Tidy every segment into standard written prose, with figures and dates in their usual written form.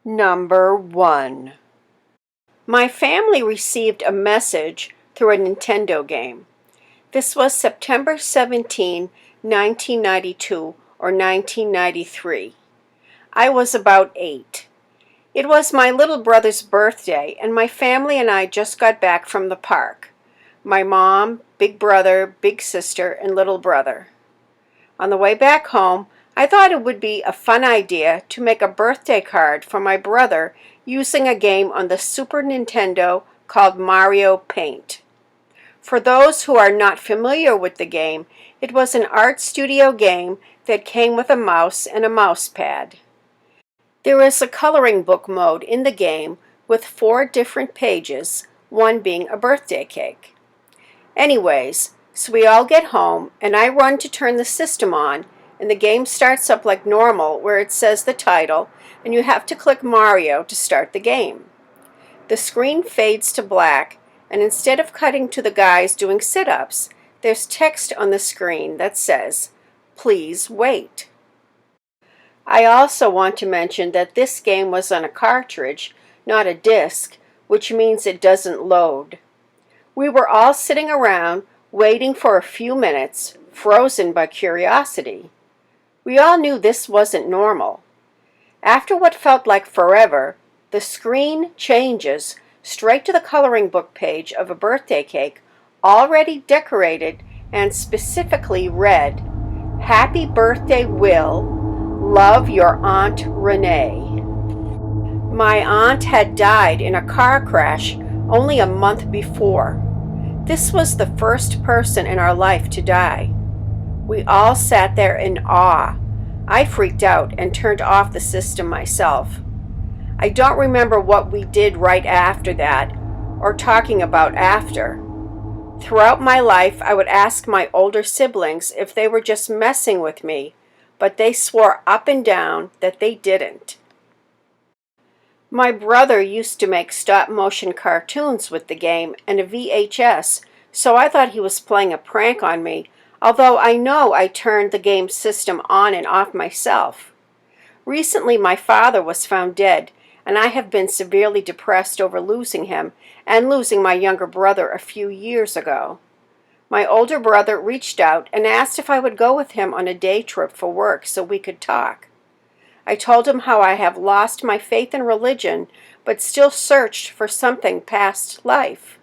Number 1. My family received a message through a Nintendo game. This was September 17, 1992 or 1993. I was about 8. It was my little brother's birthday, and my family and I just got back from the park. My mom, big brother, big sister, and little brother. On the way back home, I thought it would be a fun idea to make a birthday card for my brother using a game on the Super Nintendo called Mario Paint. For those who are not familiar with the game, it was an art studio game that came with a mouse and a mouse pad. There is a coloring book mode in the game with 4 different pages, one being a birthday cake. Anyways, so we all get home and I run to turn the system on, and the game starts up like normal where it says the title and you have to click Mario to start the game. The screen fades to black, and instead of cutting to the guys doing sit-ups, there's text on the screen that says, "Please wait." I also want to mention that this game was on a cartridge, not a disc, which means it doesn't load. We were all sitting around waiting for a few minutes, frozen by curiosity. We all knew this wasn't normal. After what felt like forever, the screen changes straight to the coloring book page of a birthday cake already decorated and specifically read, "Happy birthday, Will. Love, your Aunt Renee." My aunt had died in a car crash only a month before. This was the first person in our life to die. We all sat there in awe. I freaked out and turned off the system myself. I don't remember what we did right after that, or talking about after. Throughout my life, I would ask my older siblings if they were just messing with me, but they swore up and down that they didn't. My brother used to make stop-motion cartoons with the game and a VHS, so I thought he was playing a prank on me, although I know I turned the game system on and off myself. Recently, my father was found dead, and I have been severely depressed over losing him and losing my younger brother a few years ago. My older brother reached out and asked if I would go with him on a day trip for work so we could talk. I told him how I have lost my faith in religion, but still searched for something past life.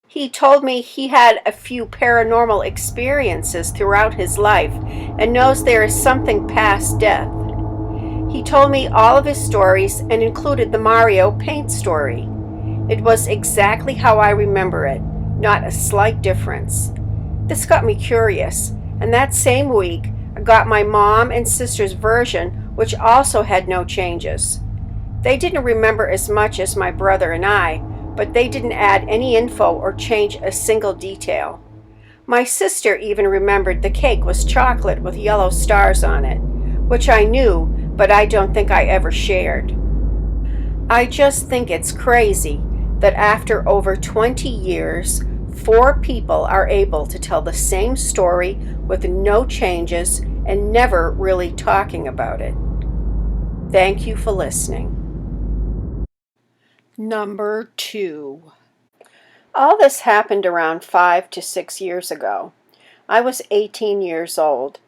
He told me he had a few paranormal experiences throughout his life and knows there is something past death. He told me all of his stories and included the Mario Paint story. It was exactly how I remember it, not a slight difference. This got me curious, and that same week I got my mom and sister's version, which also had no changes. They didn't remember as much as my brother and I, but they didn't add any info or change a single detail. My sister even remembered the cake was chocolate with yellow stars on it, which I knew, but I don't think I ever shared. I just think it's crazy that after over 20 years, 4 people are able to tell the same story with no changes and never really talking about it. Thank you for listening. Number 2. All this happened around 5 to 6 years ago. I was 18 years old.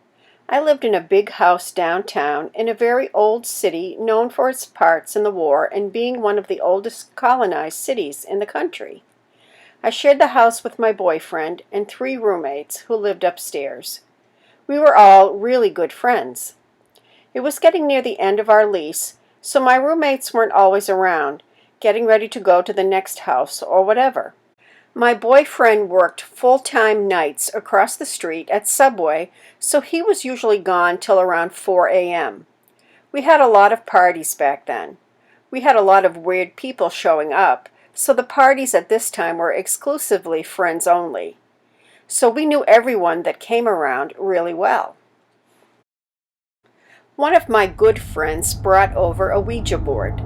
I lived in a big house downtown in a very old city known for its parts in the war and being one of the oldest colonized cities in the country. I shared the house with my boyfriend and 3 roommates who lived upstairs. We were all really good friends. It was getting near the end of our lease, so my roommates weren't always around, getting ready to go to the next house or whatever. My boyfriend worked full-time nights across the street at Subway, so he was usually gone till around 4 a.m. We had a lot of parties back then. We had a lot of weird people showing up, so the parties at this time were exclusively friends only. So we knew everyone that came around really well. One of my good friends brought over a Ouija board.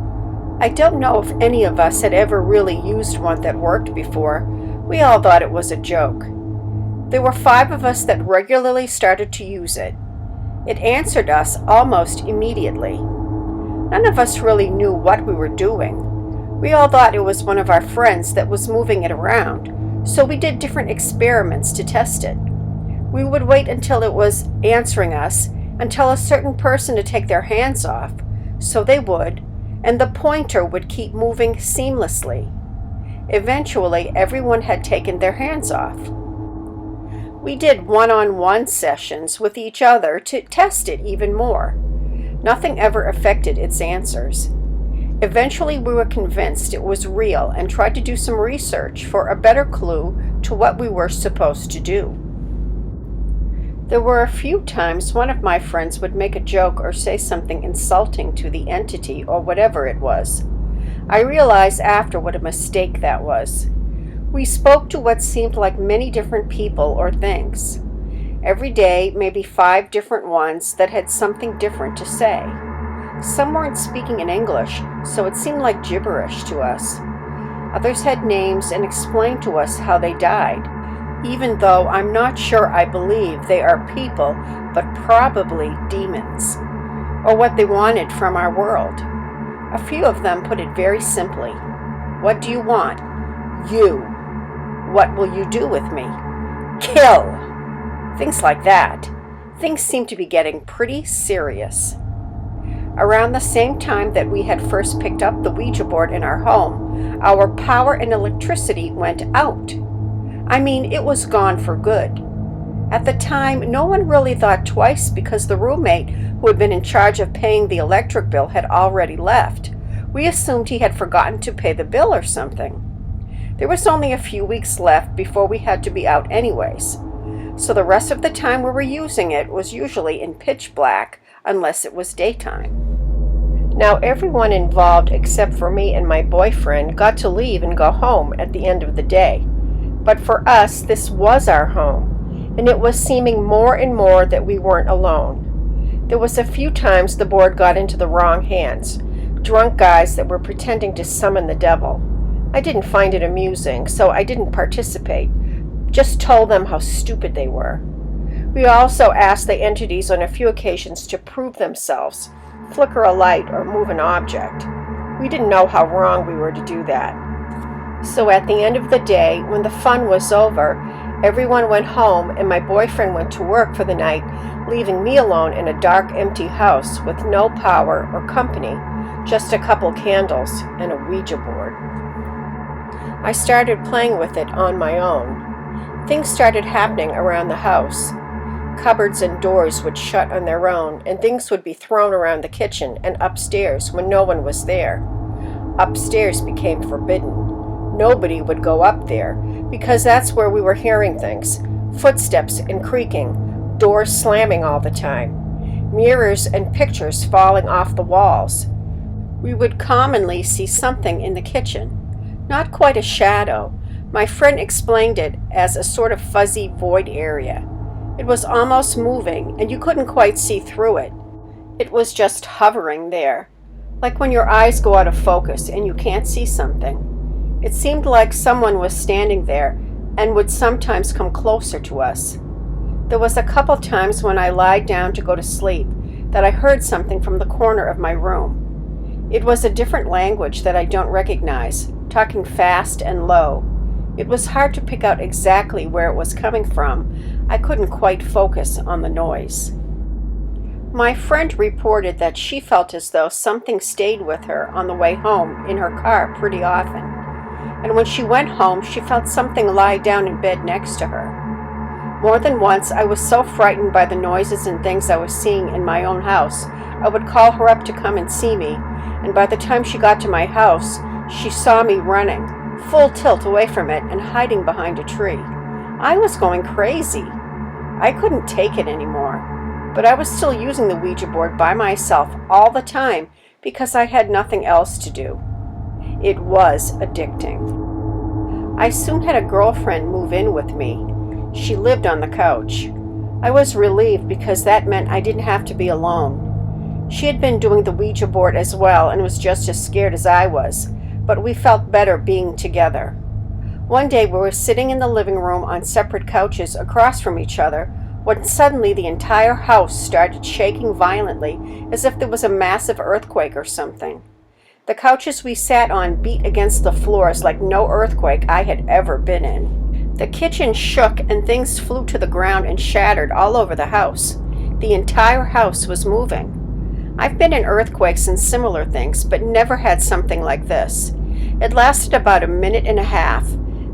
I don't know if any of us had ever really used one that worked before. We all thought it was a joke. There were 5 of us that regularly started to use it. It answered us almost immediately. None of us really knew what we were doing. We all thought it was one of our friends that was moving it around, so we did different experiments to test it. We would wait until it was answering us and tell a certain person to take their hands off, so they would, and the pointer would keep moving seamlessly. Eventually, everyone had taken their hands off. We did one-on-one sessions with each other to test it even more. Nothing ever affected its answers. Eventually, we were convinced it was real and tried to do some research for a better clue to what we were supposed to do. There were a few times one of my friends would make a joke or say something insulting to the entity or whatever it was. I realized after what a mistake that was. We spoke to what seemed like many different people or things. Every day, maybe 5 different ones that had something different to say. Some weren't speaking in English, so it seemed like gibberish to us. Others had names and explained to us how they died, even though I'm not sure I believe they are people, but probably demons, or what they wanted from our world. A few of them put it very simply. What do you want? You. What will you do with me? Kill. Things like that. Things seem to be getting pretty serious. Around the same time that we had first picked up the Ouija board in our home, our power and electricity went out. I mean, it was gone for good. At the time, no one really thought twice because the roommate who had been in charge of paying the electric bill had already left. We assumed he had forgotten to pay the bill or something. There was only a few weeks left before we had to be out anyways, so the rest of the time we were using it was usually in pitch black unless it was daytime. Now everyone involved except for me and my boyfriend got to leave and go home at the end of the day. But for us, this was our home, and it was seeming more and more that we weren't alone. There was a few times the board got into the wrong hands, drunk guys that were pretending to summon the devil. I didn't find it amusing, so I didn't participate, just told them how stupid they were. We also asked the entities on a few occasions to prove themselves, flicker a light or move an object. We didn't know how wrong we were to do that. So at the end of the day, when the fun was over, everyone went home and my boyfriend went to work for the night, leaving me alone in a dark, empty house with no power or company, just a couple candles and a Ouija board. I started playing with it on my own. Things started happening around the house. Cupboards and doors would shut on their own, and things would be thrown around the kitchen and upstairs when no one was there. Upstairs became forbidden. Nobody would go up there, because that's where we were hearing things. Footsteps and creaking, doors slamming all the time, mirrors and pictures falling off the walls. We would commonly see something in the kitchen. Not quite a shadow. My friend explained it as a sort of fuzzy void area. It was almost moving, and you couldn't quite see through it. It was just hovering there, like when your eyes go out of focus and you can't see something. It seemed like someone was standing there and would sometimes come closer to us. There was a couple times when I lied down to go to sleep that I heard something from the corner of my room. It was a different language that I don't recognize, talking fast and low. It was hard to pick out exactly where it was coming from. I couldn't quite focus on the noise. My friend reported that she felt as though something stayed with her on the way home in her car pretty often. And when she went home, she felt something lie down in bed next to her. More than once, I was so frightened by the noises and things I was seeing in my own house, I would call her up to come and see me, and by the time she got to my house, she saw me running, full tilt away from it and hiding behind a tree. I was going crazy. I couldn't take it anymore, but I was still using the Ouija board by myself all the time because I had nothing else to do. It was addicting. I soon had a girlfriend move in with me. She lived on the couch. I was relieved because that meant I didn't have to be alone. She had been doing the Ouija board as well and was just as scared as I was, but we felt better being together. One day we were sitting in the living room on separate couches across from each other, when suddenly the entire house started shaking violently as if there was a massive earthquake or something. The couches we sat on beat against the floors like no earthquake I had ever been in. The kitchen shook and things flew to the ground and shattered all over the house. The entire house was moving. I've been in earthquakes and similar things, but never had something like this. It lasted about a minute and a half,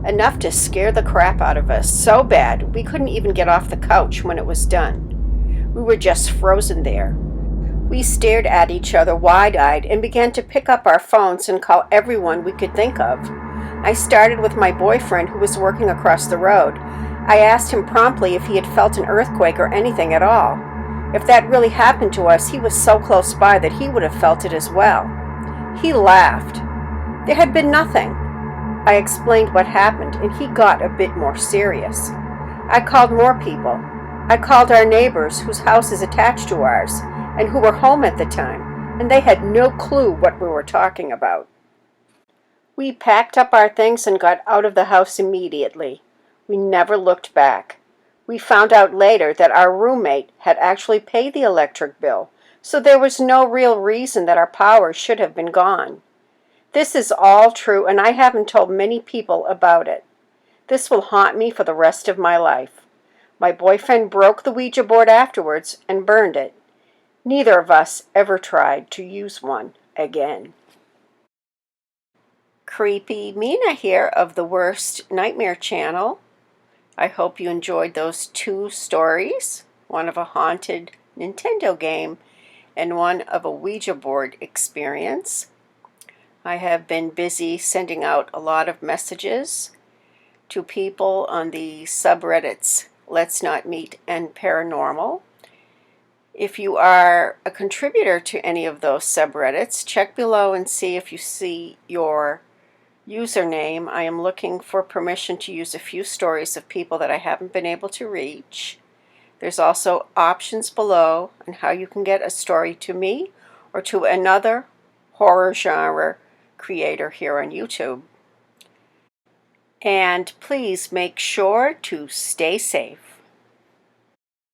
enough to scare the crap out of us, so bad we couldn't even get off the couch when it was done. We were just frozen there. We stared at each other wide-eyed and began to pick up our phones and call everyone we could think of. I started with my boyfriend who was working across the road. I asked him promptly if he had felt an earthquake or anything at all. If that really happened to us, he was so close by that he would have felt it as well. He laughed. There had been nothing. I explained what happened, and he got a bit more serious. I called more people. I called our neighbors whose house is attached to ours, and who were home at the time, and they had no clue what we were talking about. We packed up our things and got out of the house immediately. We never looked back. We found out later that our roommate had actually paid the electric bill, so there was no real reason that our power should have been gone. This is all true, and I haven't told many people about it. This will haunt me for the rest of my life. My boyfriend broke the Ouija board afterwards and burned it. Neither of us ever tried to use one again. CreepyMina here of the Worst Nightmare channel. I hope you enjoyed those two stories, one of a haunted Nintendo game and one of a Ouija board experience. I have been busy sending out a lot of messages to people on the subreddits Let's Not Meet and Paranormal. If you are a contributor to any of those subreddits, check below and see if you see your username. I am looking for permission to use a few stories of people that I haven't been able to reach. There's also options below on how you can get a story to me or to another horror genre creator here on YouTube. And please make sure to stay safe.